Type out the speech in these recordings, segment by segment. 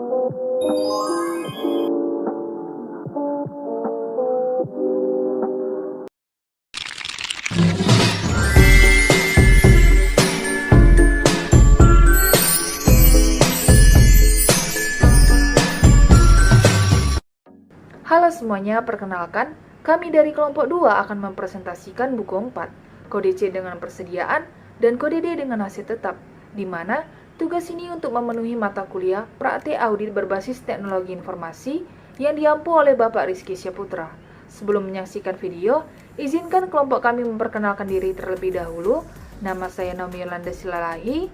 Halo semuanya, perkenalkan, kami dari kelompok 2 akan mempresentasikan buku 4, kode C dengan persediaan, dan kode D dengan hasil tetap, di mana tugas ini untuk memenuhi mata kuliah praktek audit berbasis teknologi informasi yang diampu oleh Bapak Rizky Syaputra. Sebelum menyaksikan video, izinkan kelompok kami memperkenalkan diri terlebih dahulu. Nama saya Naomi Yolanda Silalahi.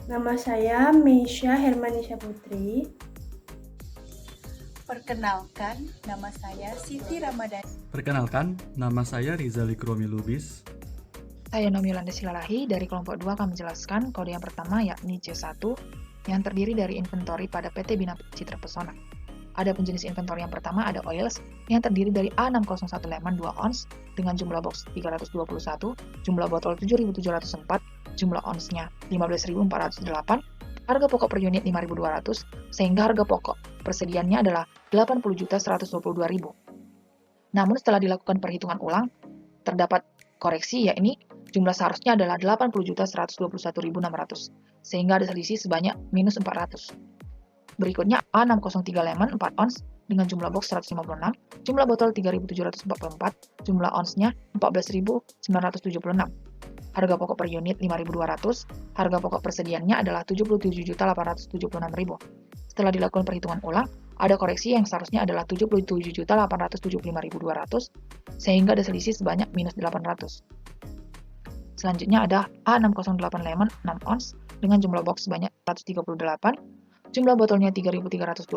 Nama saya Meisha Hermanisha Putri. Perkenalkan, nama saya Siti Ramadhani. Perkenalkan, nama saya Rizali Kromi Lubis. Saya Naomi Yolanda Silalahi, dari kelompok 2 akan menjelaskan kode yang pertama yakni C1 yang terdiri dari inventory pada PT Bina Citra Pesona. Adapun jenis inventory yang pertama ada oils yang terdiri dari A601 lemon 2 ons dengan jumlah box 321, jumlah botol 7.704, jumlah onsnya 15.408, harga pokok per unit 5.200, sehingga harga pokok persediaannya adalah 80.122.000. Namun setelah dilakukan perhitungan ulang, terdapat koreksi yakni jumlah seharusnya adalah 80.121.600, sehingga ada selisih sebanyak minus 400. Berikutnya A603 lemon 4 ons dengan jumlah box 156, jumlah botol 3.744, jumlah onsnya 14.976. Harga pokok per unit 5.200, harga pokok persediaannya adalah 77.876.000. Setelah dilakukan perhitungan ulang, ada koreksi yang seharusnya adalah 77.875.200, sehingga ada selisih sebanyak minus 800. Selanjutnya ada A608 lemon 6 ons dengan jumlah box sebanyak 138, jumlah botolnya 3.312,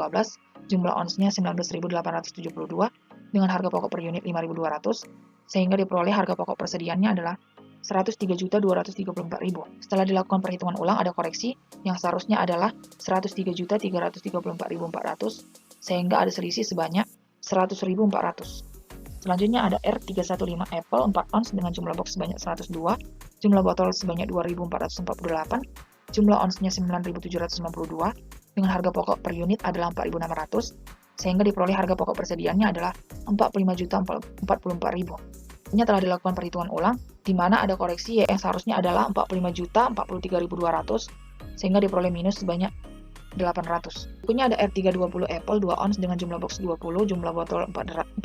jumlah onsnya 19.872, dengan harga pokok per unit 5.200, sehingga diperoleh harga pokok persediaannya adalah 103.234.000. Setelah dilakukan perhitungan ulang, ada koreksi yang seharusnya adalah 103.334.400, sehingga ada selisih sebanyak 100.400. Selanjutnya ada R315 Apple 4 ons dengan jumlah box sebanyak 102, jumlah botol sebanyak 2.448, jumlah onsnya 9.792, dengan harga pokok per unit adalah 4.600, sehingga diperoleh harga pokok persediaannya adalah 45.044.000. Ini telah dilakukan perhitungan ulang, di mana ada koreksi yang seharusnya adalah 45.043.200, sehingga diperoleh minus sebanyak 800. Berikutnya ada R320 Apple 2 ons dengan jumlah box 20, jumlah botol 480,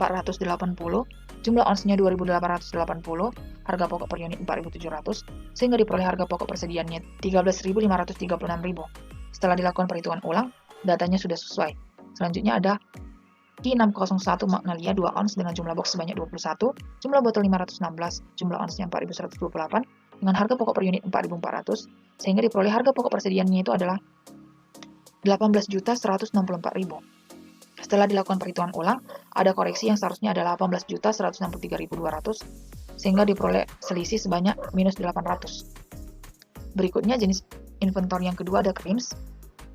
jumlah onsnya 2.880, harga pokok per unit 4.700, sehingga diperoleh harga pokok persediaannya 13.536.000. Setelah dilakukan perhitungan ulang, datanya sudah sesuai. Selanjutnya ada Ki601 Magnalia 2 ons dengan jumlah box sebanyak 21, jumlah botol 516, jumlah onsnya 4.128, dengan harga pokok per unit 4.400, sehingga diperoleh harga pokok persediaannya itu adalah 18.164.000. Setelah dilakukan perhitungan ulang, ada koreksi yang seharusnya adalah 18.163.200, sehingga diperoleh selisih sebanyak minus 800. Berikutnya jenis inventory yang kedua ada creams,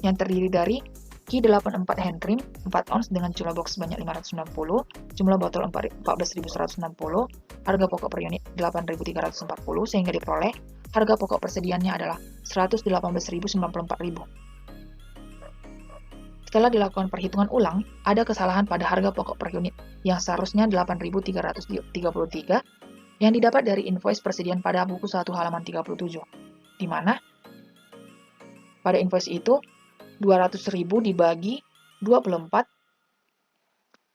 yang terdiri dari Ki84 hand cream 4 ons dengan jumlah box sebanyak 590, jumlah botol 14.160, harga pokok per unit 8.340, sehingga diperoleh harga pokok persediaannya adalah 118.094.000. Setelah dilakukan perhitungan ulang, ada kesalahan pada harga pokok per unit yang seharusnya 8.333 yang didapat dari invoice persediaan pada buku 1 halaman 37, di mana pada invoice itu 200.000 dibagi 24,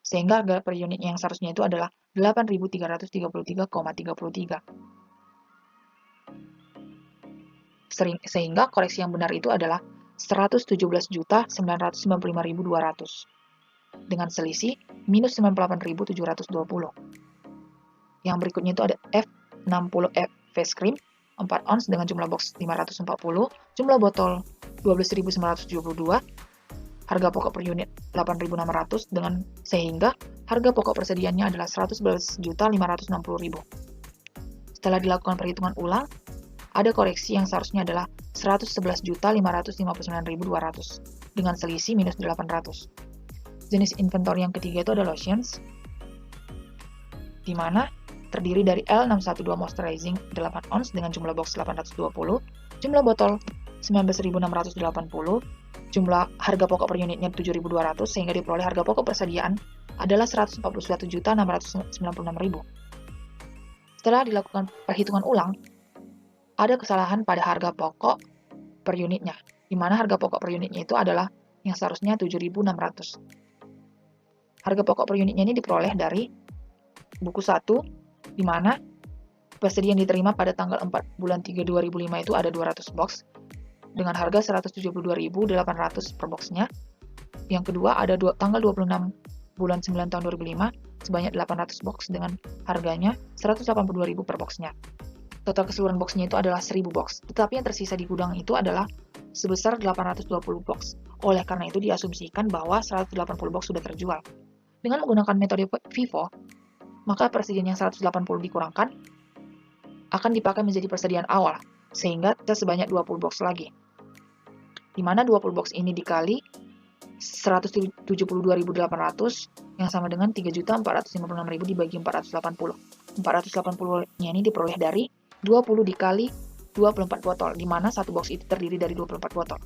sehingga harga per unit yang seharusnya itu adalah 8.333,33. Sehingga koreksi yang benar itu adalah 117.995.200 dengan selisih minus 98.720. Yang berikutnya itu ada F60F face cream 4 ons dengan jumlah box 540, jumlah botol 12.972, harga pokok per unit 8.600, dengan sehingga harga pokok persediaannya adalah 111.560.000. Setelah dilakukan perhitungan ulang, ada koreksi yang seharusnya adalah 111.559.200 dengan selisih minus 800. Jenis inventory yang ketiga itu ada lotions, di mana terdiri dari L612 moisturizing 8 ons dengan jumlah box 820, jumlah botol 19.680, jumlah harga pokok per unitnya 7.200 sehingga diperoleh harga pokok persediaan adalah 141.696.000. Setelah dilakukan perhitungan ulang, ada kesalahan pada harga pokok per unitnya, di mana harga pokok per unitnya itu adalah yang seharusnya 7.600. Harga pokok per unitnya ini diperoleh dari buku 1, di mana persediaan diterima pada tanggal 4 bulan 3 2005 itu ada 200 box dengan harga 172.800 per boxnya. Yang kedua ada tanggal 26 bulan 9 tahun 2005 sebanyak 800 box dengan harganya 182.000 per boxnya. Total keseluruhan boxnya itu adalah 1.000 box, tetapi yang tersisa di gudang itu adalah sebesar 820 box. Oleh karena itu diasumsikan bahwa 180 box sudah terjual. Dengan menggunakan metode FIFO, maka persediaan yang 180 dikurangkan akan dipakai menjadi persediaan awal, sehingga kita sebanyak 20 box lagi. Di mana 20 box ini dikali 172.800 yang sama dengan 3.456.000 dibagi 480. 480-nya ini diperoleh dari 20 dikali 24 botol, di mana satu box itu terdiri dari 24 botol.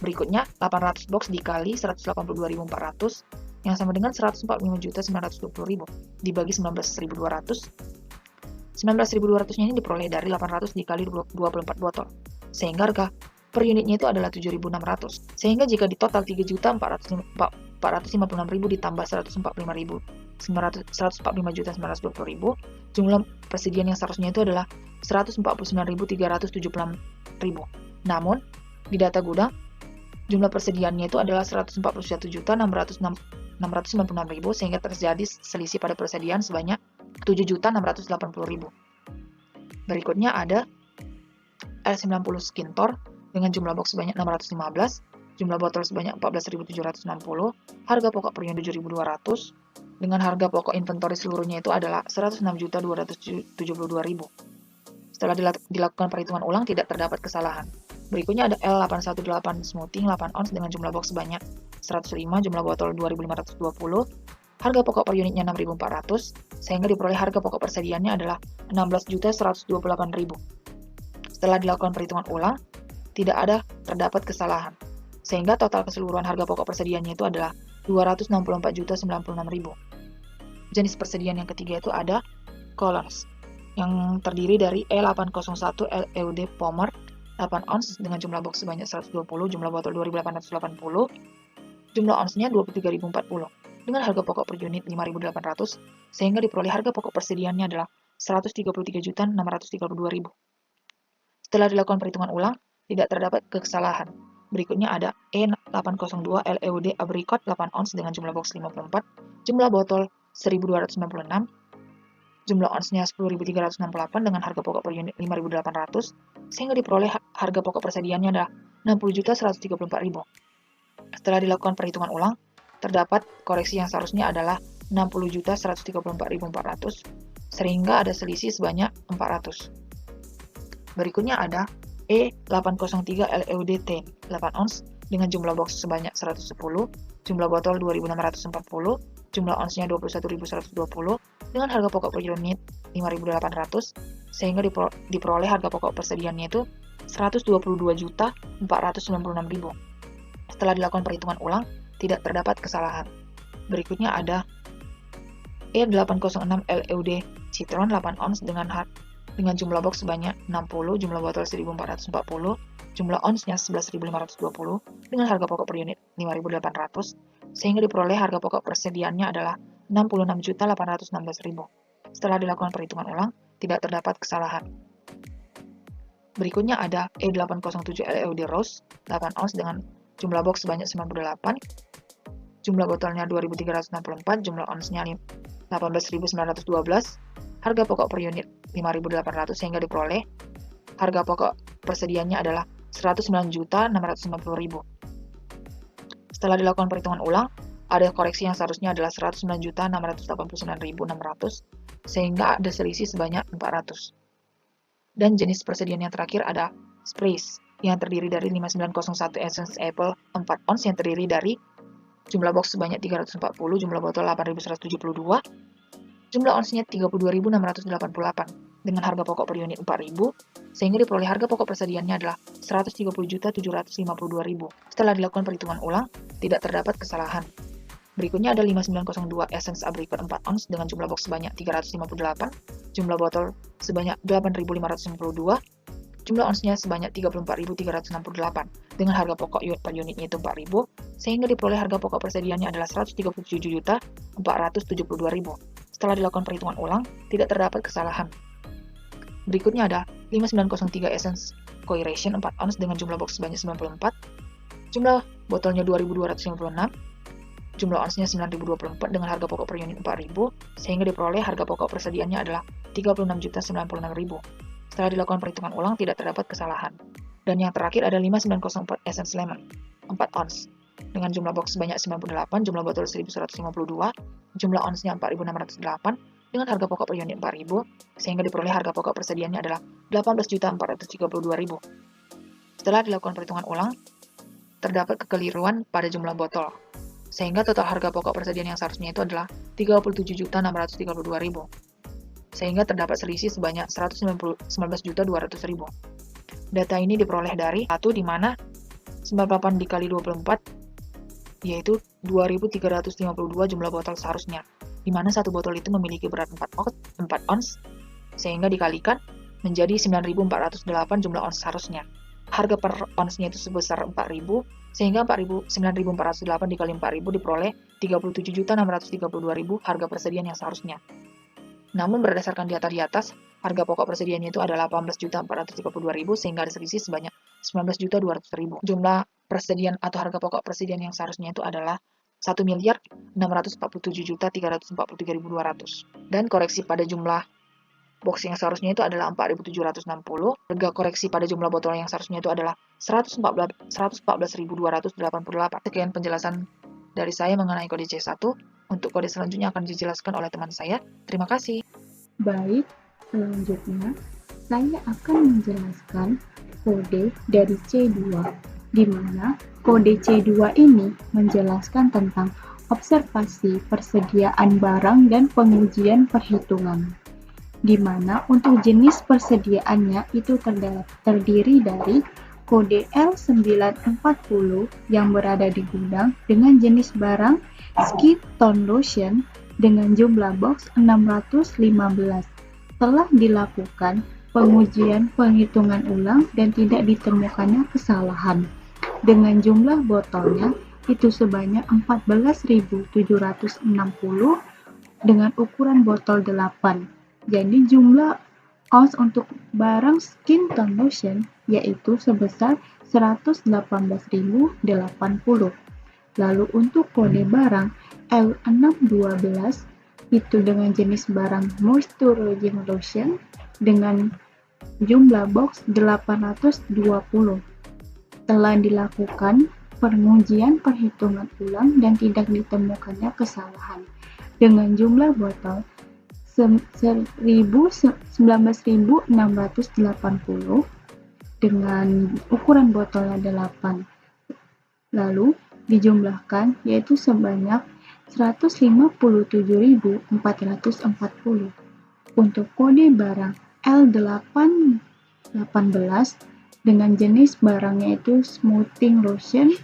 Berikutnya, 800 box dikali 182.400 yang sama dengan 145.920.000 dibagi 19.200. 19.200-nya ini diperoleh dari 800 dikali 24 botol, sehingga harga per unitnya itu adalah 7.600. Sehingga jika di total 3.456.000 ditambah 145.920.000, jumlah persediaan yang seharusnya itu adalah 149.376.000. Namun, di data gudang, jumlah persediaannya itu adalah 141.696.000 sehingga terjadi selisih pada persediaan sebanyak 7.680.000. Berikutnya ada L90 Skintor dengan jumlah box sebanyak 615, jumlah botol sebanyak 14.760, harga pokok per unit 7.200, dengan harga pokok inventory seluruhnya itu adalah 106.272.000. Setelah dilakukan perhitungan ulang tidak terdapat kesalahan. Berikutnya ada L818 Smoothing 8 ons dengan jumlah box sebanyak 105, jumlah botol 2.520, harga pokok per unitnya 6.400, sehingga diperoleh harga pokok persediaannya adalah 16.128.000. Setelah dilakukan perhitungan ulang, tidak ada terdapat kesalahan, sehingga total keseluruhan harga pokok persediaannya itu adalah 264.096.000. Jenis persediaan yang ketiga itu ada Colors, yang terdiri dari E801 LEUD Pomer 8 ons dengan jumlah box sebanyak 120, jumlah botol 2.880, jumlah onsnya 23.040, dengan harga pokok per unit 5.800, sehingga diperoleh harga pokok persediaannya adalah 133.632.000. Setelah dilakukan perhitungan ulang, tidak terdapat kesalahan. Berikutnya ada E802 LEUD Apricot 8 ons dengan jumlah box 54, jumlah botol 1.296, jumlah onsnya 10.368 dengan harga pokok per unit 5.800, sehingga diperoleh harga pokok persediaannya adalah 60.134.000. Setelah dilakukan perhitungan ulang, terdapat koreksi yang seharusnya adalah 60.134.400, sehingga ada selisih sebanyak 400. Berikutnya ada E803 LEUD T 8 ons dengan jumlah box sebanyak 110, jumlah botol 2.640, jumlah onsnya 21.120, dengan harga pokok per unit 5.800, sehingga diperoleh harga pokok persediaannya itu 122.496.000. Setelah dilakukan perhitungan ulang, tidak terdapat kesalahan. Berikutnya ada E806 LEUD Citron 8 ons dengan jumlah box sebanyak 60, jumlah botol 1.440, jumlah onsnya 11.520, dengan harga pokok per unit 5.800, sehingga diperoleh harga pokok persediaannya adalah 66.816.000. Setelah dilakukan perhitungan ulang, tidak terdapat kesalahan. Berikutnya ada E807 LEUD Rose 8 ons dengan jumlah box sebanyak 98, jumlah botolnya 2.364, jumlah onsnya 18.912, harga pokok per unit 5.800, sehingga diperoleh harga pokok persediaannya adalah 109.690.000. Setelah dilakukan perhitungan ulang, ada koreksi yang seharusnya adalah 109.689.600, sehingga ada selisih sebanyak 400. Dan jenis persediaan yang terakhir ada Sprays, yang terdiri dari 5901 Essence Apple 4 ons yang terdiri dari jumlah box sebanyak 340, jumlah botol 8.172, jumlah onsnya 32.688, dengan harga pokok per unit 4.000, sehingga diperoleh harga pokok persediaannya adalah 130.752.000. Setelah dilakukan perhitungan ulang, tidak terdapat kesalahan. Berikutnya ada 5902 Essence Apricot 4 ons dengan jumlah box sebanyak 358, jumlah botol sebanyak 8.552, jumlah onsnya sebanyak 34.368, dengan harga pokok per unitnya itu 4.000, sehingga diperoleh harga pokok persediaannya adalah 137.472.000. Setelah dilakukan perhitungan ulang, tidak terdapat kesalahan. Berikutnya ada 5903 Essence Coiration 4 ons dengan jumlah box sebanyak 94, jumlah botolnya 2.256, jumlah onsnya 9.024 dengan harga pokok per unit 4.000, sehingga diperoleh harga pokok persediaannya adalah 36.096.000. Setelah dilakukan perhitungan ulang, tidak terdapat kesalahan. Dan yang terakhir ada 5904 Essence Lemon 4 ons dengan jumlah box sebanyak 98, jumlah botol 1.152, jumlah onsnya 4.608 dengan harga pokok per unit 4.000, sehingga diperoleh harga pokok persediaannya adalah 18.432.000. Setelah dilakukan perhitungan ulang, terdapat kekeliruan pada jumlah botol, sehingga total harga pokok persediaan yang seharusnya itu adalah 37.632.000. Sehingga terdapat selisih sebanyak 19.200.000. Data ini diperoleh dari 1 di mana 98 dikali 24 yaitu 2.352 jumlah botol seharusnya, di mana satu botol itu memiliki berat 4 ons, sehingga dikalikan menjadi 9.408 jumlah ons seharusnya. Harga per onsnya itu sebesar 4.000, sehingga 9.408 dikali 4.000 diperoleh 37.632.000 harga persediaan yang seharusnya. Namun berdasarkan data di atas, harga pokok persediaannya itu adalah 18.432.000, sehingga ada selisih sebanyak 19.200.000. Jumlah persediaan atau harga pokok persediaan yang seharusnya itu adalah 1.647.343.200. Dan koreksi pada jumlah box yang seharusnya itu adalah 4.760. Harga koreksi pada jumlah botol yang seharusnya itu adalah 114.288. Sekian penjelasan dari saya mengenai kode C1. Untuk kode selanjutnya akan dijelaskan oleh teman saya. Terima kasih. Baik, selanjutnya saya akan menjelaskan kode dari C2, di mana kode C2 ini menjelaskan tentang observasi persediaan barang dan pengujian perhitungan, di mana untuk jenis persediaannya itu terdiri dari kode L940 yang berada di gudang dengan jenis barang Skin Tone Lotion dengan jumlah box 615. Telah dilakukan pengujian penghitungan ulang dan tidak ditemukannya kesalahan. Dengan jumlah botolnya itu sebanyak 14.760 dengan ukuran botol 8. Jadi jumlah ons untuk barang Skin Tone Lotion yaitu sebesar 118.080. Lalu untuk kode barang L612 itu dengan jenis barang Moisturizing Lotion dengan jumlah box 820. Telah dilakukan pengujian perhitungan ulang dan tidak ditemukannya kesalahan. Dengan jumlah botol 19.680 dengan ukuran botolnya 8. Lalu dijumlahkan yaitu sebanyak 157.440. Untuk kode barang L818 dengan jenis barangnya itu Smoothing Lotion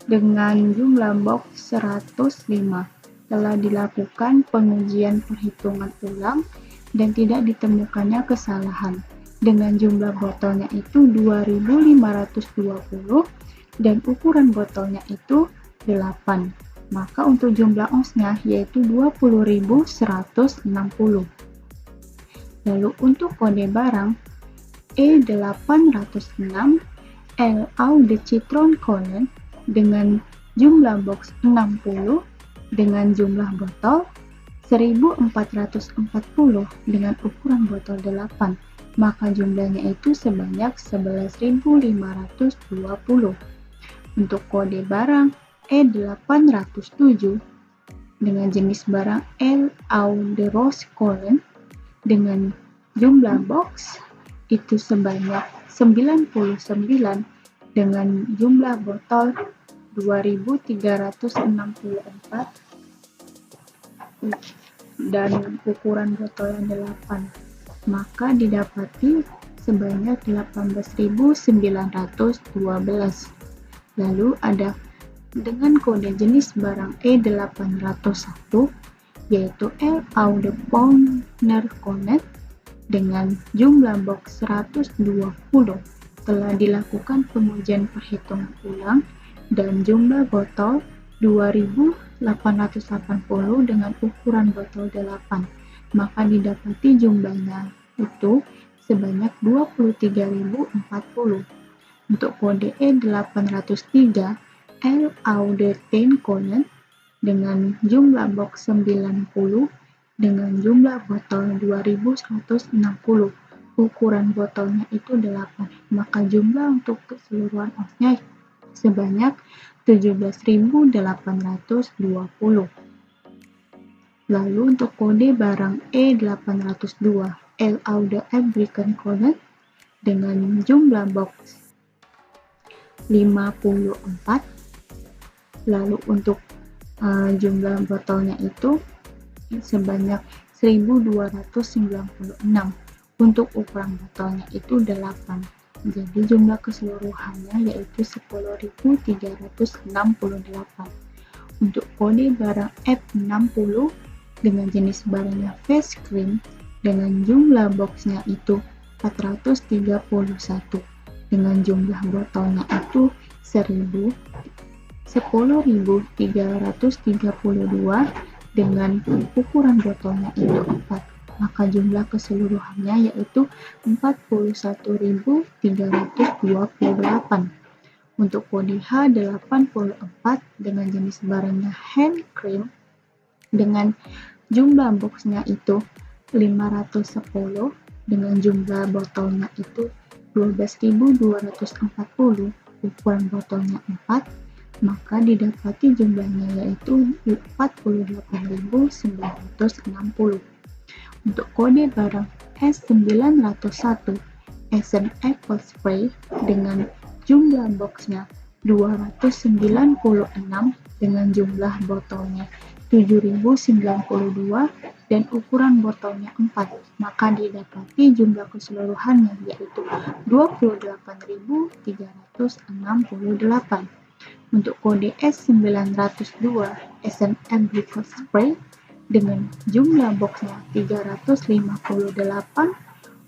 dengan jumlah box 105. Telah dilakukan pengujian perhitungan ulang dan tidak ditemukannya kesalahan. Dengan jumlah botolnya itu 2.520 dan ukuran botolnya itu 8. Maka untuk jumlah onsnya yaitu 20.160. Lalu untuk kode barang E806 L'Eau de Citron Cologne dengan jumlah box 60 dengan jumlah botol 1.440 dengan ukuran botol 8, maka jumlahnya itu sebanyak 11.520. Untuk kode barang E807 dengan jenis barang L'Eau de Rose Cologne dengan jumlah box itu sebanyak 99 dengan jumlah botol 2.364 dan ukuran botolnya 8, maka didapati sebanyak 18.912. Lalu ada dengan kode jenis barang E801 yaitu El Aude Powner Connect dengan jumlah box 120. Telah dilakukan pengujian perhitungan ulang dan jumlah botol 2.880 dengan ukuran botol 8, maka didapati jumlahnya itu sebanyak 23.040. Untuk kode E803 El Aude Ten Connect dengan jumlah box 90 dengan jumlah botol 2.160, ukuran botolnya itu 8, maka jumlah untuk keseluruhan osnya sebanyak 17.820. Lalu untuk kode barang E802 El Aude Fabricant Connect dengan jumlah box 54, lalu untuk jumlah botolnya itu sebanyak 1296. Untuk ukuran botolnya itu 8. Jadi jumlah keseluruhannya yaitu 10.368. Untuk kode barang F60 dengan jenis barangnya face cream dengan jumlah boxnya itu 431 dengan jumlah botolnya itu 10.332 dengan ukuran botolnya itu 4, maka jumlah keseluruhannya yaitu 41.328. Untuk kode H84 dengan jenis barangnya hand cream dengan jumlah boxnya itu 510 dengan jumlah botolnya itu 12.240, ukuran botolnya 4, maka didapati jumlahnya yaitu 48.960. Untuk kode barang S901 Essence Apple Spray dengan jumlah boxnya 296 dengan jumlah botolnya 7.092 dan ukuran botolnya 4, maka didapati jumlah keseluruhannya yaitu 28.368. Untuk kode S902 Essence Apricot Spray dengan jumlah boxnya 358,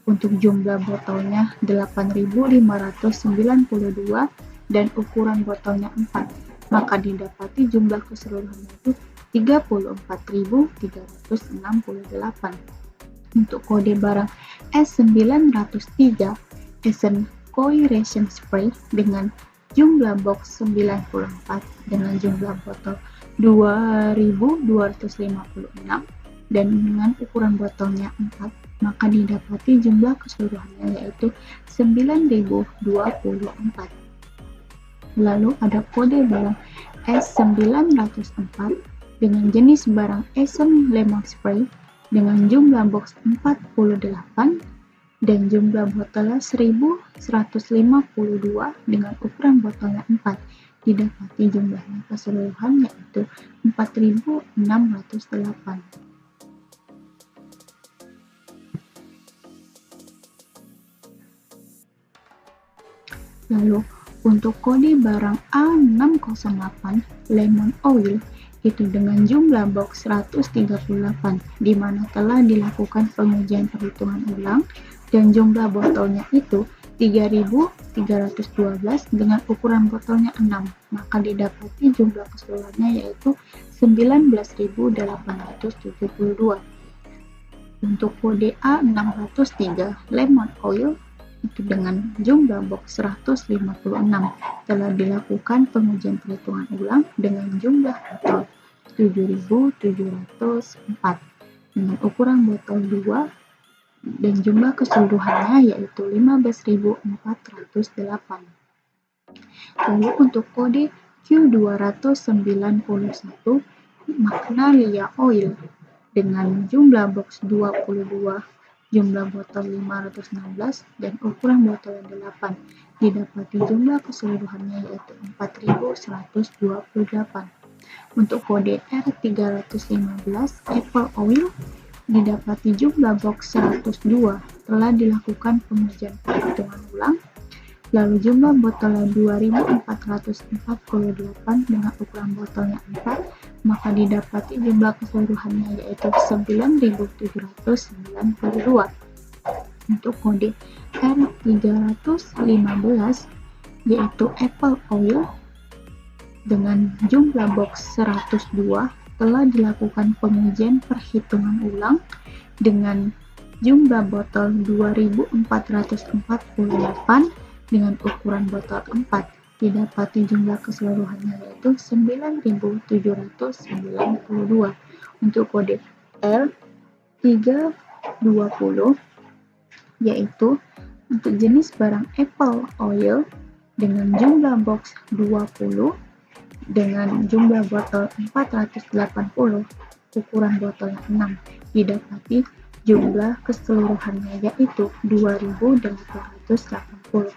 untuk jumlah botolnya 8.592 dan ukuran botolnya 4, maka didapati jumlah keseluruhannya itu 34.368. Untuk kode barang S903 Essence Coiration Spray dengan jumlah box 94 dengan jumlah botol 2.256 dan dengan ukuran botolnya 4, maka didapati jumlah keseluruhannya yaitu 9.024. Lalu ada kode barang S904 dengan jenis barang Essence Lemon Spray dengan jumlah box 48 dan jumlah botolnya 1.152 dengan ukuran botolnya 4, didapati jumlahnya keseluruhan yaitu 4.608. Lalu untuk kode barang A608 Lemon Oil itu dengan jumlah box 138 di mana telah dilakukan pengujian perhitungan ulang dan jumlah botolnya itu 3.312 dengan ukuran botolnya 6, maka didapati jumlah keseluruhannya yaitu 19.872. Untuk kode A603 Lemon Oil itu dengan jumlah box 156 telah dilakukan pengujian perhitungan ulang dengan jumlah botol 7.704 dengan ukuran botol 2 dan jumlah keseluruhannya yaitu 15.408. Lalu untuk kode Q291 Magnolia Oil dengan jumlah box 22, jumlah botol 516 dan ukuran botol 8, didapati jumlah keseluruhannya yaitu 4.128. Untuk kode R315 Apple Oil didapati jumlah box 102 telah dilakukan pengujian perhitungan ulang. Lalu jumlah botolnya 2448 dengan ukuran botolnya 4, maka didapati jumlah keseluruhannya yaitu 9792. Untuk kode R315 yaitu Apple Oil dengan jumlah box 102 telah dilakukan pengujian perhitungan ulang dengan jumlah botol 2448 dengan ukuran botol 4, didapati jumlah keseluruhannya yaitu 9792. Untuk kode R320 yaitu untuk jenis barang Apple Oil dengan jumlah box 20 dengan jumlah botol 480, ukuran botolnya 6, didapati jumlah keseluruhannya yaitu 2880.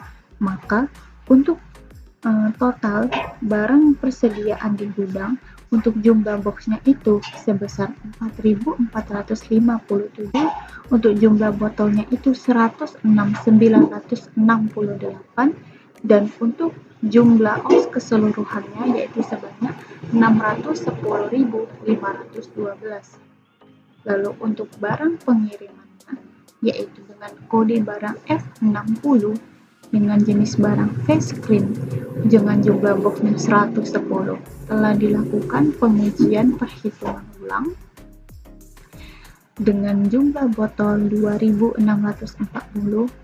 Maka untuk total barang persediaan di gudang untuk jumlah boxnya itu sebesar 4457, untuk jumlah botolnya itu 106.968, dan untuk jumlah ons keseluruhannya yaitu sebanyak 610.512. Lalu untuk barang pengirimannya yaitu dengan kode barang F60 dengan jenis barang face cream dengan jumlah boxnya 110 telah dilakukan pengujian perhitungan ulang dengan jumlah botol 2640,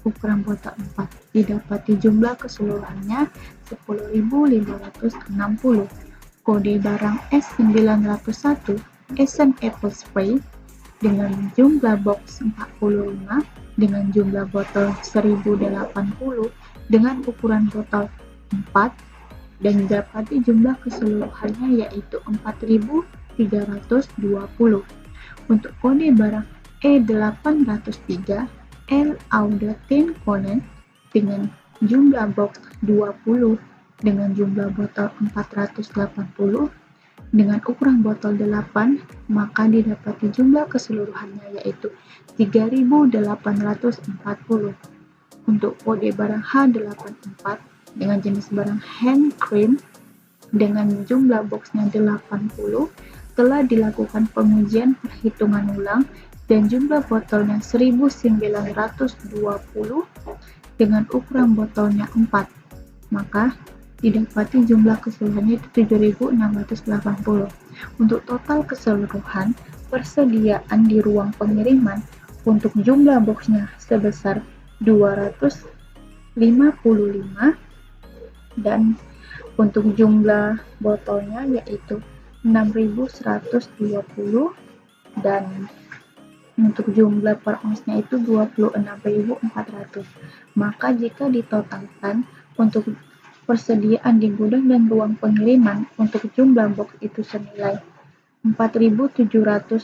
ukuran botol 4, didapati jumlah keseluruhannya 10.560. Kode barang S901 Esen Apple Spray dengan jumlah box 45 dengan jumlah botol 1080 dengan ukuran botol 4 dan didapati jumlah keseluruhannya yaitu 4.320. Untuk kode barang E803 L Auda Tin Connect dengan jumlah box 20 dengan jumlah botol 480 dengan ukuran botol 8, maka didapati jumlah keseluruhannya yaitu 3.840. Untuk kode barang H84 dengan jenis barang hand cream dengan jumlah boxnya 80 telah dilakukan pengujian perhitungan ulang dan jumlah botolnya 1920 dengan ukuran botolnya 4, maka didapati jumlah keseluruhannya itu 7.680. Untuk total keseluruhan persediaan di ruang pengiriman untuk jumlah boxnya sebesar 255 dan untuk jumlah botolnya yaitu 6.120 dan untuk jumlah per onsnya itu 26.400. Maka jika ditotalkan untuk persediaan di gudang dan ruang pengiriman untuk jumlah box itu senilai 4.712,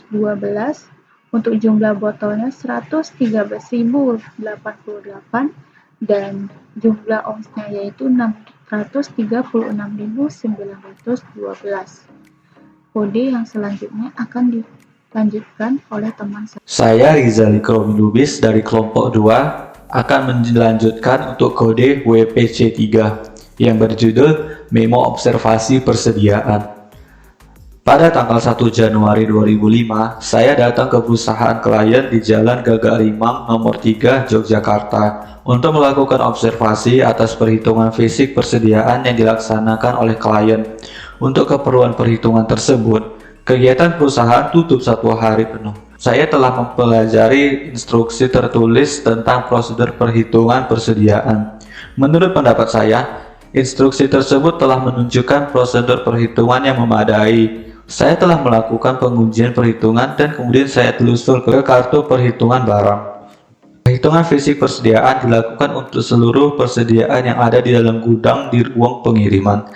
untuk jumlah botolnya 113.088 dan jumlah onsnya yaitu 636.912. Kode yang selanjutnya akan dilanjutkan oleh teman saya. Saya Rizal Ikromi Lubis dari kelompok 2 akan melanjutkan untuk kode WPC3 yang berjudul Memo Observasi Persediaan. Pada tanggal 1 Januari 2005, saya datang ke perusahaan klien di Jalan Gagak-Limang nomor 3 Yogyakarta untuk melakukan observasi atas perhitungan fisik persediaan yang dilaksanakan oleh klien. Untuk keperluan perhitungan tersebut, kegiatan perusahaan tutup 1 hari penuh. Saya telah mempelajari instruksi tertulis tentang prosedur perhitungan persediaan. Menurut pendapat saya, instruksi tersebut telah menunjukkan prosedur perhitungan yang memadai. Saya telah melakukan pengujian perhitungan dan kemudian saya telusur ke kartu perhitungan barang. Perhitungan fisik persediaan dilakukan untuk seluruh persediaan yang ada di dalam gudang di ruang pengiriman.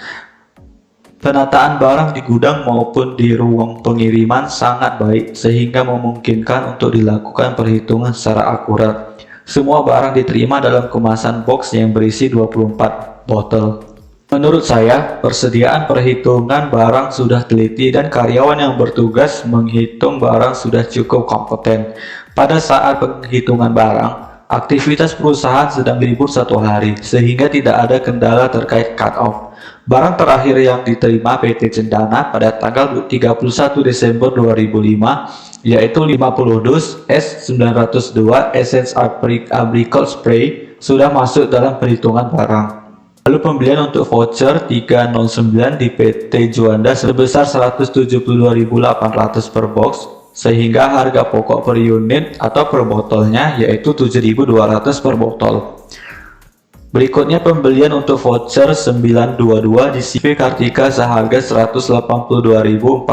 Penataan barang di gudang maupun di ruang pengiriman sangat baik sehingga memungkinkan untuk dilakukan perhitungan secara akurat. Semua barang diterima dalam kemasan box yang berisi 24 botol. Menurut saya, persediaan perhitungan barang sudah teliti dan karyawan yang bertugas menghitung barang sudah cukup kompeten. Pada saat penghitungan barang, aktivitas perusahaan sedang libur 1 hari, sehingga tidak ada kendala terkait cut-off. Barang terakhir yang diterima PT Cendana pada tanggal 31 Desember 2005 yaitu 50 dus S902 Essence Apricot Spray sudah masuk dalam perhitungan barang. Lalu pembelian untuk voucher 309 di PT Juanda sebesar 172.800 per box, sehingga harga pokok per unit atau per botolnya yaitu 7.200 per botol. Berikutnya pembelian untuk voucher 922 di CV Kartika seharga 182.499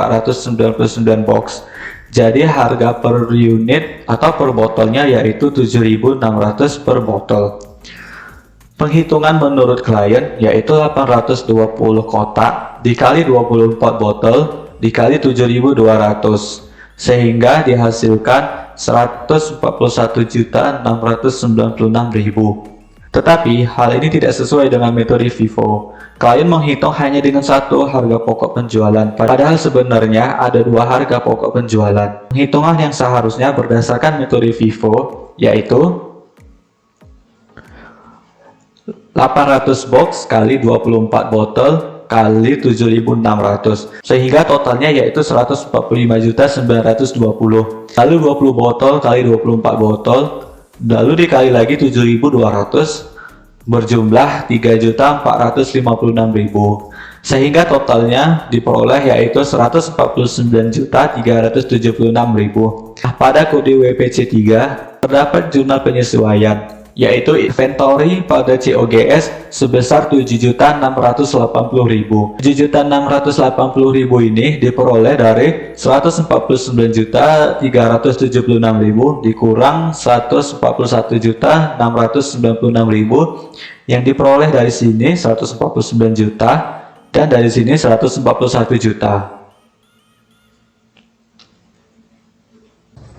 box. Jadi harga per unit atau per botolnya yaitu 7.600 per botol. Penghitungan menurut klien yaitu 820 kotak dikali 24 botol dikali 7.200 sehingga dihasilkan 141.696.000. Tetapi hal ini tidak sesuai dengan metode FIFO. Klien menghitung hanya dengan satu harga pokok penjualan, padahal sebenarnya ada dua harga pokok penjualan. Penghitungan yang seharusnya berdasarkan metode FIFO yaitu 800 box kali 24 botol kali 7.600 sehingga totalnya yaitu 145.920. Lalu 20 botol kali 24 botol lalu dikali lagi 7.200 berjumlah 3.456.000 sehingga totalnya diperoleh yaitu 149.376.000. Pada kode WPC 3 terdapat jurnal penyesuaian yaitu inventory pada COGS sebesar 7.680.000. 7.680.000 ini diperoleh dari 149.376.000 dikurang 141.696.000 yang diperoleh dari sini 149 juta dan dari sini 141 juta.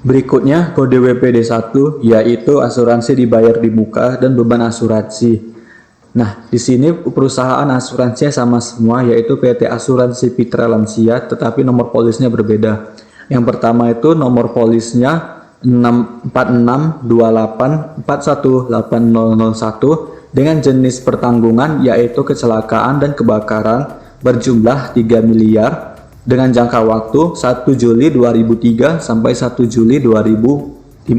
Berikutnya kode WPD1 yaitu asuransi dibayar di muka dan beban asuransi. Nah, di sini perusahaan asuransinya sama semua yaitu PT Asuransi Pitra Lansia, tetapi nomor polisnya berbeda. Yang pertama itu nomor polisnya 4628418001 dengan jenis pertanggungan yaitu kecelakaan dan kebakaran berjumlah 3 miliar. Dengan jangka waktu 1 Juli 2003 sampai 1 Juli 2005.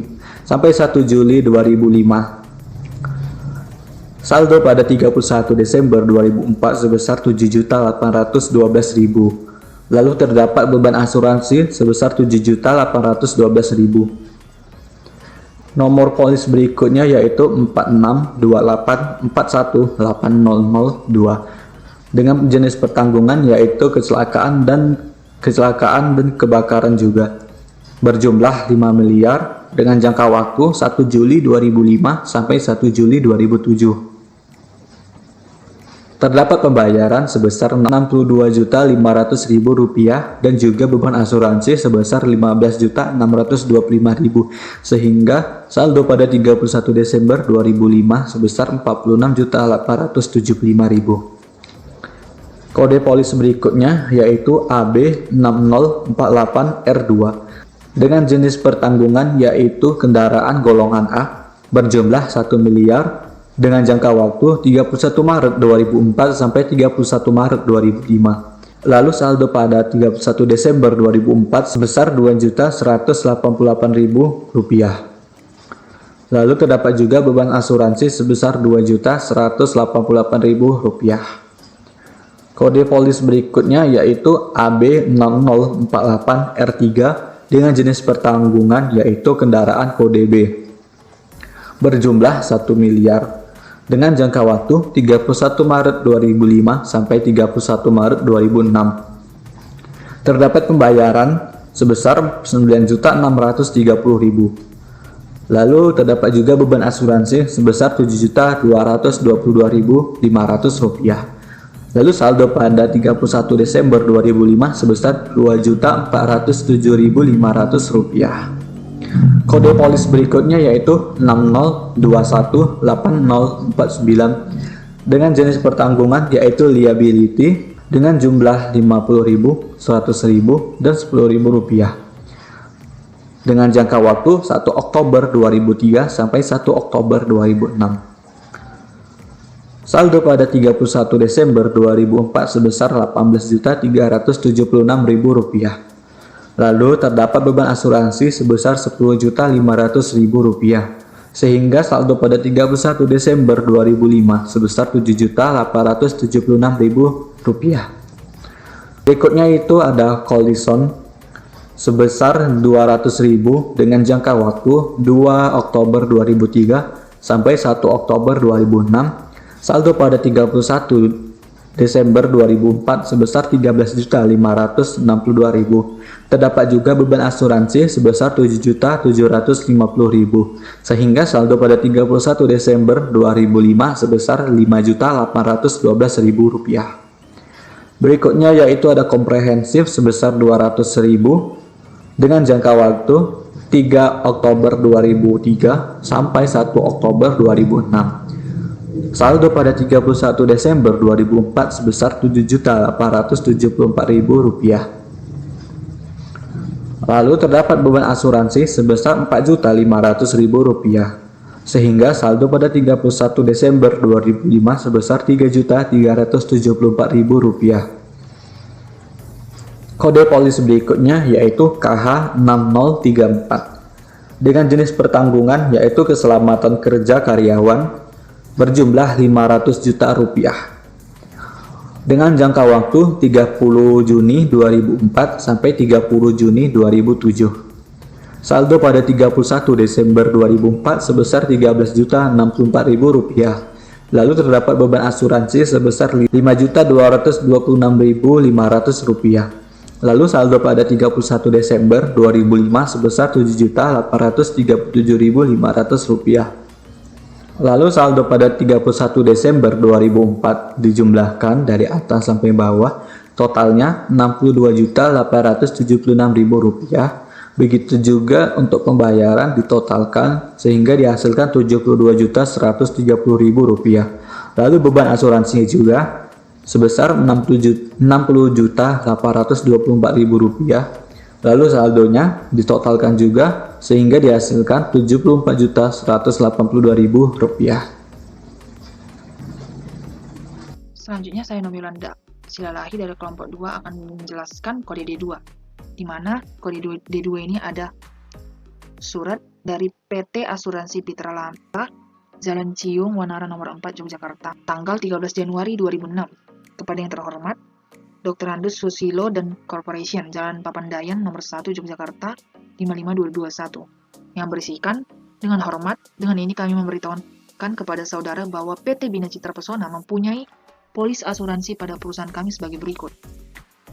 Saldo pada 31 Desember 2004 sebesar 7.812.000. Lalu terdapat beban asuransi sebesar 7.812.000. Nomor polis berikutnya yaitu 4628418002. Dengan jenis pertanggungan yaitu kecelakaan dan kebakaran juga berjumlah 5 miliar dengan jangka waktu 1 Juli 2005 sampai 1 Juli 2007. Terdapat pembayaran sebesar Rp62.500.000 dan juga beban asuransi sebesar Rp15.625.000 sehingga saldo pada 31 Desember 2005 sebesar Rp46.875.000. Kode polis berikutnya yaitu AB6048R2 dengan jenis pertanggungan yaitu kendaraan golongan A berjumlah 1 miliar dengan jangka waktu 31 Maret 2004 sampai 31 Maret 2005. Lalu saldo pada 31 Desember 2004 sebesar Rp2.188.000. Lalu terdapat juga beban asuransi sebesar Rp2.188.000. Kode polis berikutnya yaitu AB6048R3 dengan jenis pertanggungan yaitu kendaraan kode B berjumlah 1 miliar dengan jangka waktu 31 Maret 2005 sampai 31 Maret 2006. Terdapat pembayaran sebesar Rp9.630.000. Lalu terdapat juga beban asuransi sebesar Rp7.222.500. Lalu saldo pada 31 Desember 2005 sebesar Rp2.047.500. Kode polis berikutnya yaitu 60218049 dengan jenis pertanggungan yaitu liability dengan jumlah 50.000, 100.000, dan 10.000 rupiah. dengan jangka waktu 1 Oktober 2003 sampai 1 Oktober 2006. Saldo pada 31 Desember 2004 sebesar Rp18.376.000. Lalu terdapat beban asuransi sebesar Rp10.500.000, sehingga saldo pada 31 Desember 2005 sebesar Rp7.876.000. Berikutnya itu ada Colison sebesar 200.000 dengan jangka waktu 2 Oktober 2003 sampai 1 Oktober 2006. Saldo pada 31 Desember 2004 sebesar 13.562.000. Terdapat juga beban asuransi sebesar 7.750.000, sehingga saldo pada 31 Desember 2005 sebesar Rp5.812.000. Berikutnya yaitu ada komprehensif sebesar 200.000 dengan jangka waktu 3 Oktober 2003 sampai 1 Oktober 2006. Saldo pada 31 Desember 2004 sebesar Rp7.874.000. Lalu terdapat beban asuransi sebesar Rp4.500.000, sehingga saldo pada 31 Desember 2005 sebesar Rp3.374.000. Kode polis berikutnya yaitu KH6034 dengan jenis pertanggungan yaitu keselamatan kerja karyawan berjumlah Rp500 juta dengan jangka waktu 30 Juni 2004 sampai 30 Juni 2007. Saldo pada 31 Desember 2004 sebesar Rp13.064.000. Lalu terdapat beban asuransi sebesar Rp5.226.500. Lalu saldo pada 31 Desember 2005 sebesar Rp7.837.500. Lalu saldo pada 31 Desember 2004 dijumlahkan dari atas sampai bawah, totalnya Rp62.876.000. Begitu juga untuk pembayaran ditotalkan sehingga dihasilkan Rp72.130.000. Lalu beban asuransinya juga sebesar Rp60.824.000. Lalu saldonya ditotalkan juga sehingga dihasilkan Rp74.182.000. Selanjutnya saya Nomilanda Silalahi dari kelompok 2 akan menjelaskan kode D2. Di mana kode D2 ini ada surat dari PT Asuransi Pitra Lampa, Jalan Ciung, Wanara nomor 4, Yogyakarta, tanggal 13 Januari 2006, kepada yang terhormat Dr. Andus Susilo dan Corporation, Jalan Papandayan nomor 1, Yogyakarta, 55221, yang berisikan, dengan hormat, dengan ini kami memberitahukan kepada saudara bahwa PT Bina Citra Pesona mempunyai polis asuransi pada perusahaan kami sebagai berikut.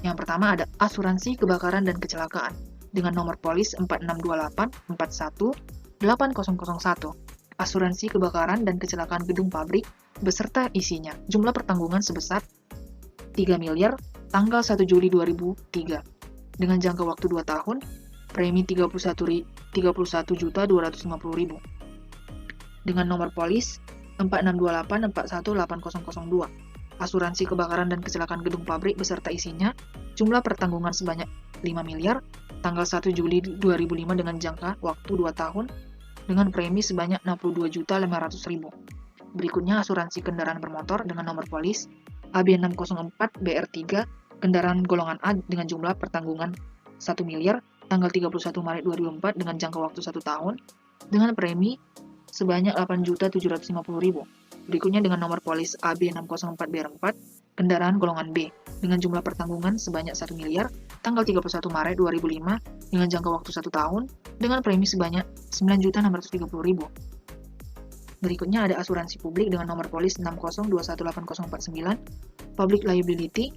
Yang pertama ada asuransi kebakaran dan kecelakaan dengan nomor polis 4628418001. Asuransi kebakaran dan kecelakaan gedung pabrik beserta isinya. Jumlah pertanggungan sebesar 3 miliar tanggal 1 Juli 2003 dengan jangka waktu 2 tahun, premi 31.250.000. Dengan nomor polis 4628418002. Asuransi kebakaran dan kecelakaan gedung pabrik beserta isinya, jumlah pertanggungan sebanyak 5 miliar, tanggal 1 Juli 2005 dengan jangka waktu 2 tahun, dengan premi sebanyak 62.500.000. Berikutnya asuransi kendaraan bermotor dengan nomor polis AB604BR3, kendaraan golongan A dengan jumlah pertanggungan 1 miliar, tanggal 31 Maret 2004 dengan jangka waktu 1 tahun, dengan premi sebanyak 8.750.000. Berikutnya dengan nomor polis AB604BR4, kendaraan golongan B, dengan jumlah pertanggungan sebanyak 1 miliar, tanggal 31 Maret 2005, dengan jangka waktu 1 tahun, dengan premi sebanyak 9.630.000. Berikutnya ada asuransi publik dengan nomor polis 60218049, public liability,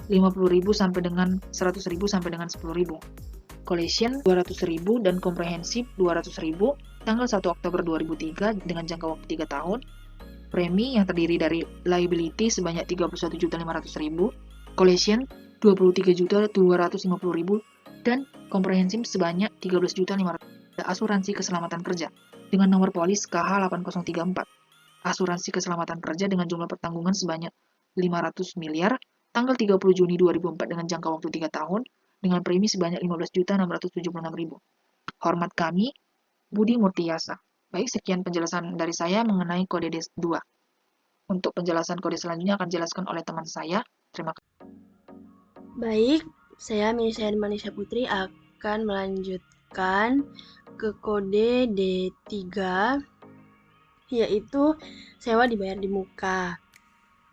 50.000 sampai dengan 100.000 sampai dengan 10.000. Collision 200.000 dan komprehensif 200.000, tanggal 1 Oktober 2003 dengan jangka waktu 3 tahun. Premi yang terdiri dari liability sebanyak 31.500.000, collision 23.250.000 dan komprehensif sebanyak 13.500.000. Asuransi keselamatan kerja dengan nomor polis KH8034. Asuransi keselamatan kerja dengan jumlah pertanggungan sebanyak 500 miliar, tanggal 30 Juni 2004 dengan jangka waktu 3 tahun, dengan premi sebanyak 15.676.000. Hormat kami, Budi Murtiyasa. Baik, sekian penjelasan dari saya mengenai kode D2. Untuk penjelasan kode selanjutnya akan dijelaskan oleh teman saya. Terima kasih. Baik, saya Misha Hermanisha Putri akan melanjutkan ke kode D3, yaitu sewa dibayar di muka.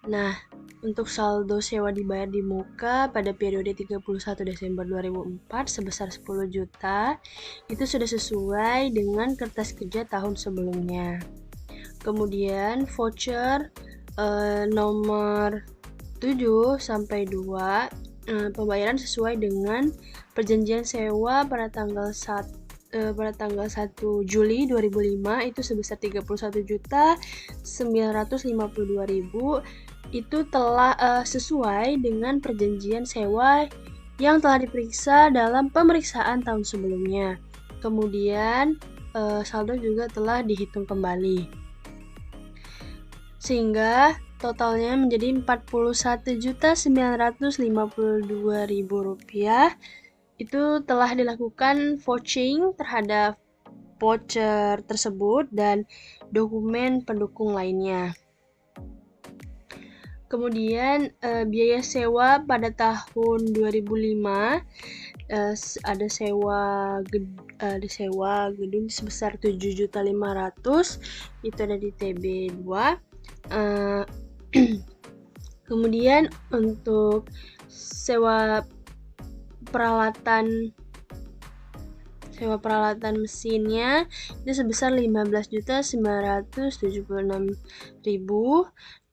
Nah, untuk saldo sewa dibayar di muka pada periode 31 Desember 2004 sebesar 10 juta, itu sudah sesuai dengan kertas kerja tahun sebelumnya. Kemudian voucher nomor 7 sampai 2, pembayaran sesuai dengan perjanjian sewa pada tanggal 1 Juli 2005 itu sebesar 31.952.000, itu telah sesuai dengan perjanjian sewa yang telah diperiksa dalam pemeriksaan tahun sebelumnya. Kemudian saldo juga telah dihitung kembali, sehingga totalnya menjadi Rp41.952.000. Itu telah dilakukan vouching terhadap voucher tersebut dan dokumen pendukung lainnya. Kemudian biaya sewa pada tahun 2005 ada sewa gedung sebesar 7.500.000, itu ada di TB2. Kemudian untuk sewa peralatan mesinnya itu sebesar 15.976.000,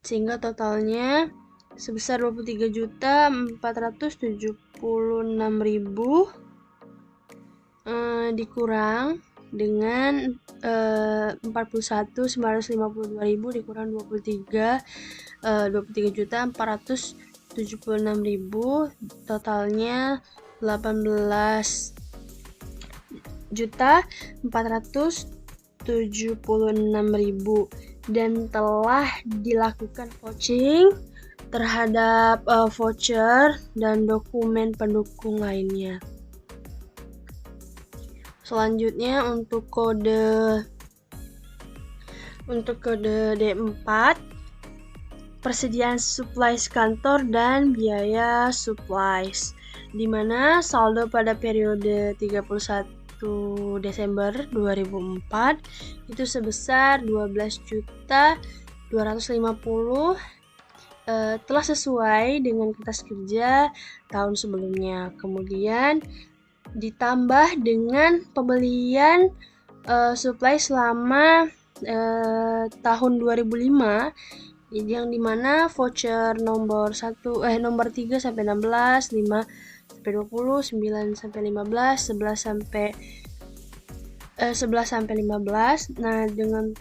sehingga totalnya sebesar 23.476.000 dikurang dengan 41.952.000 dikurang 23.476.000, totalnya 18.476.000, dan telah dilakukan vouching terhadap voucher dan dokumen pendukung lainnya. Selanjutnya untuk kode D4, persediaan supplies kantor dan biaya supplies, di mana saldo pada periode 31 Desember 2004 itu sebesar 12.250.000, telah sesuai dengan kertas kerja tahun sebelumnya. Kemudian ditambah dengan pembelian supply selama tahun 2005, yang dimana voucher nomor 3 sampai 16, 5 sampai 20, 9 sampai 15, 11 sampai 15. Nah, dengan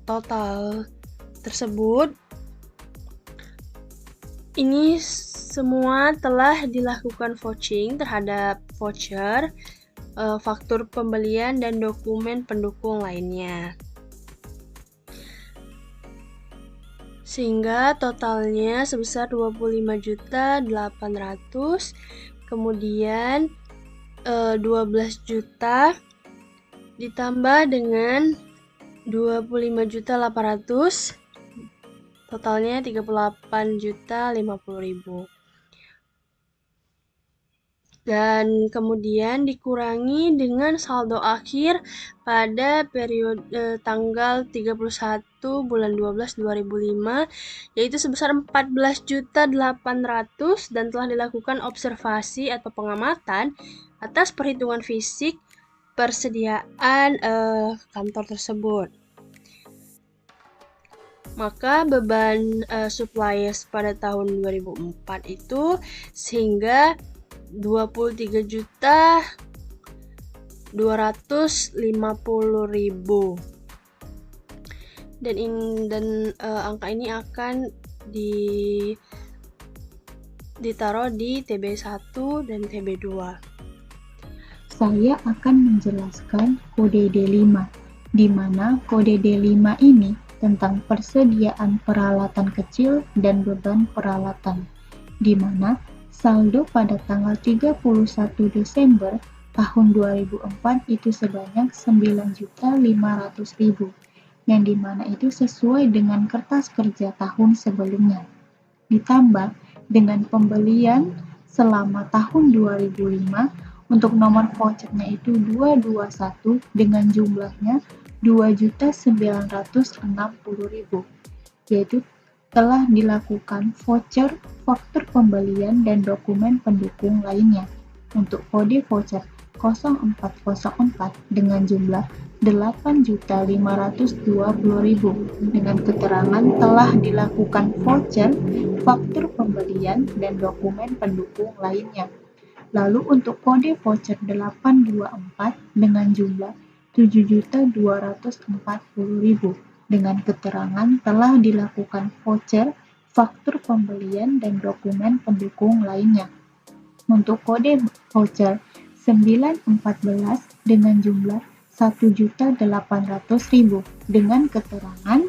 total tersebut ini semua telah dilakukan vouching terhadap voucher, faktur pembelian dan dokumen pendukung lainnya, sehingga totalnya sebesar 25.800.000. Kemudian 12 juta ditambah dengan 25.800.000, totalnya 38.050.000. Dan kemudian dikurangi dengan saldo akhir pada periode tanggal 31 bulan 12 2005, yaitu sebesar 14.800.000, dan telah dilakukan observasi atau pengamatan atas perhitungan fisik persediaan kantor tersebut. Maka beban supplies pada tahun 2004 itu sehingga 23.250.000, dan angka ini akan ditaruh di TB1 dan TB2. Saya akan menjelaskan kode D5, di mana kode D5 ini tentang persediaan peralatan kecil dan beban peralatan, di mana saldo pada tanggal 31 Desember tahun 2004 itu sebanyak 9.500.000, yang dimana itu sesuai dengan kertas kerja tahun sebelumnya. Ditambah dengan pembelian selama tahun 2005 untuk nomor vouchernya itu 221 dengan jumlahnya 2.960.000, yaitu telah dilakukan voucher, faktur pembelian, dan dokumen pendukung lainnya untuk kode voucher 0404 dengan jumlah 8.520.000 dengan keterangan telah dilakukan voucher, faktur pembelian, dan dokumen pendukung lainnya. Lalu untuk kode voucher 824 dengan jumlah 7.240.000 dengan keterangan telah dilakukan voucher, faktur pembelian, dan dokumen pendukung lainnya. Untuk kode voucher 914 dengan jumlah 1.800.000 dengan keterangan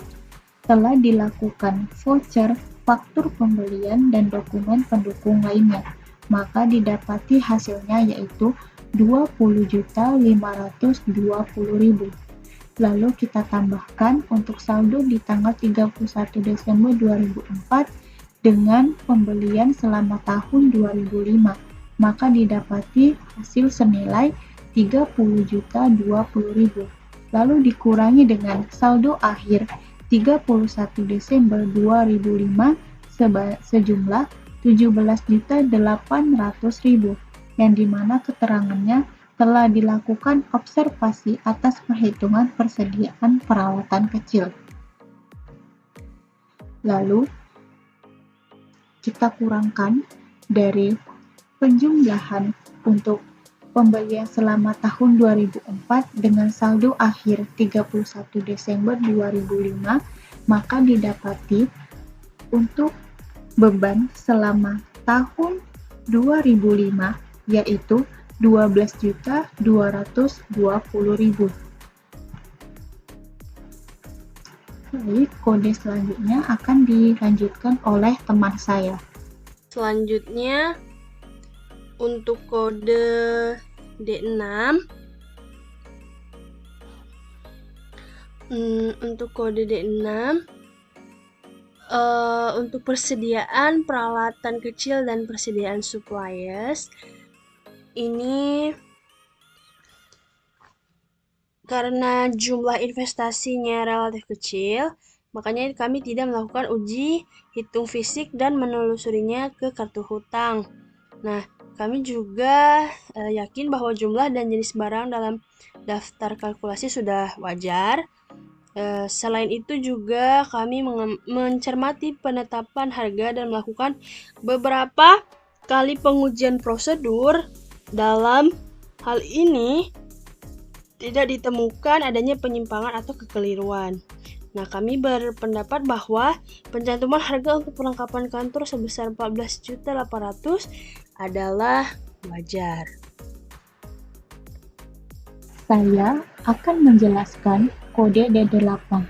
telah dilakukan voucher, faktur pembelian, dan dokumen pendukung lainnya, maka didapati hasilnya yaitu 20.520.000. Lalu kita tambahkan untuk saldo di tanggal 31 Desember 2004 dengan pembelian selama tahun 2005, maka didapati hasil senilai 30.020.000. Lalu dikurangi dengan saldo akhir 31 Desember 2005 sejumlah 17.800.000, yang dimana keterangannya telah dilakukan observasi atas perhitungan persediaan peralatan kecil. Lalu kita kurangkan dari penjumlahan untuk pembelian selama tahun 2004 dengan saldo akhir 31 Desember 2005, maka didapati untuk beban selama tahun 2005 yaitu 12.220.000. Baik, kode selanjutnya akan dilanjutkan oleh teman saya. Selanjutnya untuk kode D6, untuk persediaan peralatan kecil dan persediaan suppliers ini karena jumlah investasinya relatif kecil, makanya kami tidak melakukan uji hitung fisik dan menelusurinya ke kartu hutang. Nah, kami juga yakin bahwa jumlah dan jenis barang dalam daftar kalkulasi sudah wajar. Selain itu juga kami mencermati penetapan harga dan melakukan beberapa kali pengujian prosedur. Dalam hal ini tidak ditemukan adanya penyimpangan atau kekeliruan. Nah, kami berpendapat bahwa pencantuman harga untuk perlengkapan kantor sebesar 14.800.000 adalah wajar. Saya akan menjelaskan kode D8.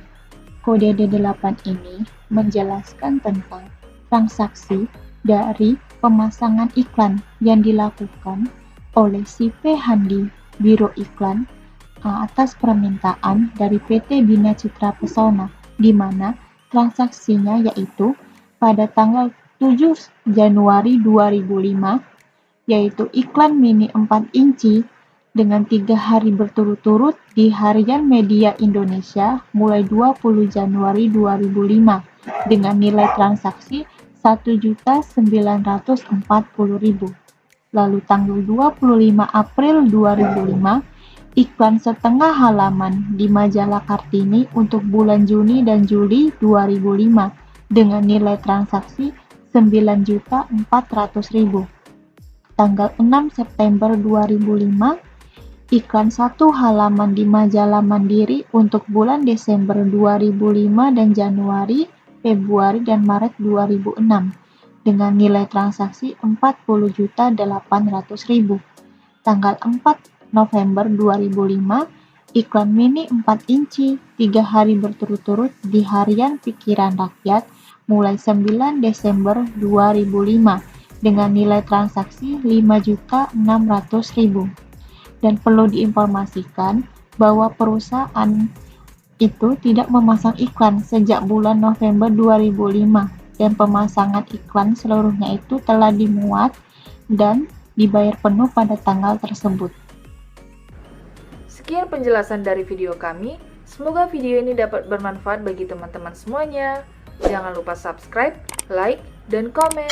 Kode D8 ini menjelaskan tentang transaksi dari pemasangan iklan yang dilakukan oleh si P. Handi, Biro Iklan, atas permintaan dari PT Bina Citra Pesona, di mana transaksinya yaitu pada tanggal 7 Januari 2005, yaitu iklan mini 4 inci dengan 3 hari berturut-turut di Harian Media Indonesia mulai 20 Januari 2005 dengan nilai transaksi 1.940.000. Lalu tanggal 25 April 2005, iklan setengah halaman di majalah Kartini untuk bulan Juni dan Juli 2005 dengan nilai transaksi 9.400.000. Tanggal 6 September 2005, iklan satu halaman di majalah Mandiri untuk bulan Desember 2005 dan Januari, Februari, dan Maret 2006 dengan nilai transaksi 40.800.000. Tanggal 4 November 2005, iklan mini 4 inci 3 hari berturut-turut di Harian Pikiran Rakyat mulai 9 Desember 2005 dengan nilai transaksi 5.600.000. Dan perlu diinformasikan bahwa perusahaan itu tidak memasang iklan sejak bulan November 2005 dan pemasangan iklan seluruhnya itu telah dimuat dan dibayar penuh pada tanggal tersebut. Sekian penjelasan dari video kami. Semoga video ini dapat bermanfaat bagi teman-teman semuanya. Jangan lupa subscribe, like, dan komen.